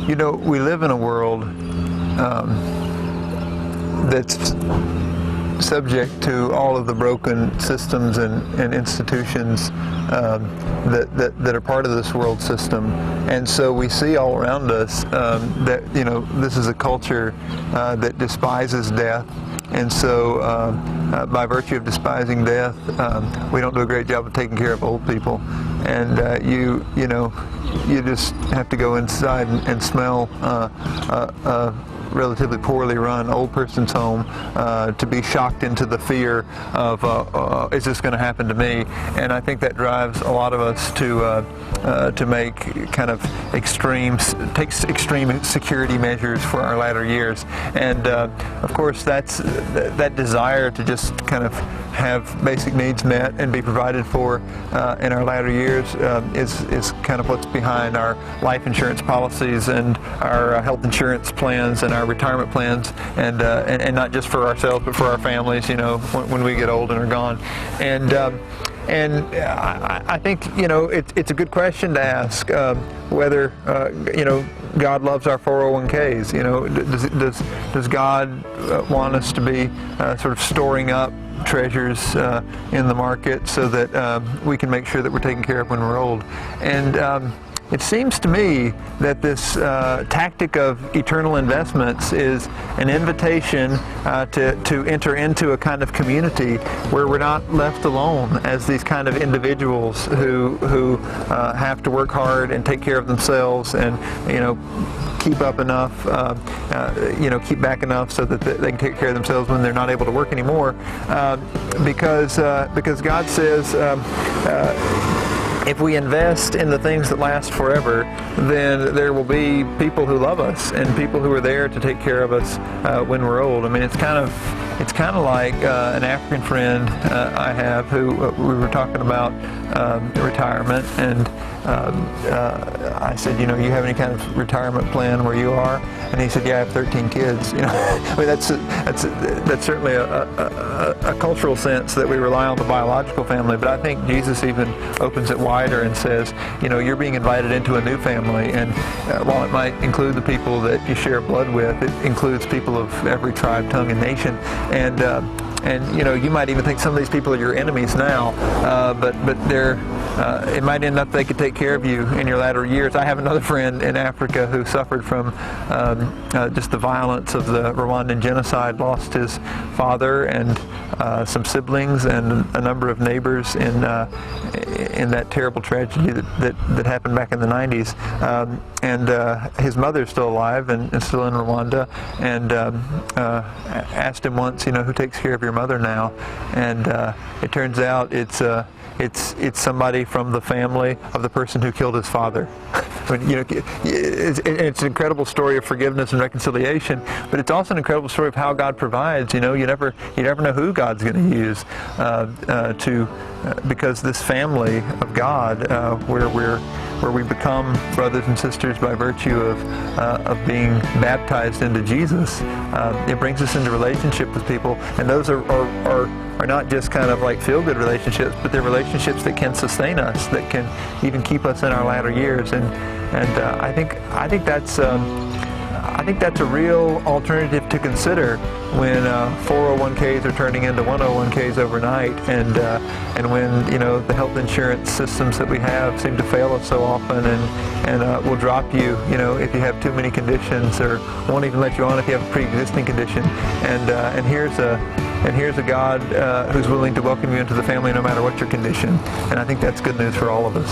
You know, we live in a world that's subject to all of the broken systems and institutions that are part of this world system. And so we see all around us that, you know, this is a culture that despises death. And so by virtue of despising death, we don't do a great job of taking care of old people. And you just have to go inside and smell relatively poorly run old person's home to be shocked into the fear of is this going to happen to me? And I think that drives a lot of us to make kind of extreme security measures for our latter years. And of course that desire to just kind of have basic needs met and be provided for in our latter years is kind of what's behind our life insurance policies and our health insurance plans and our retirement plans, and not just for ourselves but for our families, you know, when we get old and are gone. And I think, you know, it's a good question to ask whether you know, God loves our 401ks. You know, does God want us to be sort of storing up treasures in the market so that we can make sure that we're taken care of when we're old? And it seems to me that this tactic of eternal investments is an invitation to enter into a kind of community where we're not left alone as these kind of individuals who have to work hard and take care of themselves and, you know, keep up enough, keep back enough so that they can take care of themselves when they're not able to work anymore, because God says if we invest in the things that last forever, then there will be people who love us and people who are there to take care of us when we're old. I mean, it's kind of like an African friend I have who we were talking about retirement, and I said, you know, you have any kind of retirement plan where you are? And he said, yeah, I have 13 kids. You know, I mean, that's certainly a cultural sense that we rely on the biological family, but I think Jesus even opens it wider and says, you know, you're being invited into a new family, and while it might include the people that you share blood with, it includes people of every tribe, tongue, and nation. And you know, you might even think some of these people are your enemies now, but it might end up they could take care of you in your latter years. I have another friend in Africa who suffered from just the violence of the Rwandan genocide, lost his father and some siblings and a number of neighbors in that terrible tragedy that happened back in the 90s. And his mother's still alive and still in Rwanda, and asked him once, you know, who takes care of your mother now? And it turns out it's somebody from the family of the person who killed his father. I mean, you know, it's an incredible story of forgiveness and reconciliation, but it's also an incredible story of how God provides. You know, you never know who God's going to use because this family of God, where we become brothers and sisters by virtue of being baptized into Jesus, it brings us into relationship with people, and those are not just kind of like feel-good relationships, but they're relationships that can sustain us, that can even keep us in our latter years. And I think that's a real alternative to consider when 401ks are turning into 101ks overnight, and when, you know, the health insurance systems that we have seem to fail us so often, and will drop you, you know, if you have too many conditions, or won't even let you on if you have a pre-existing condition. And here's a God who's willing to welcome you into the family no matter what your condition. And I think that's good news for all of us.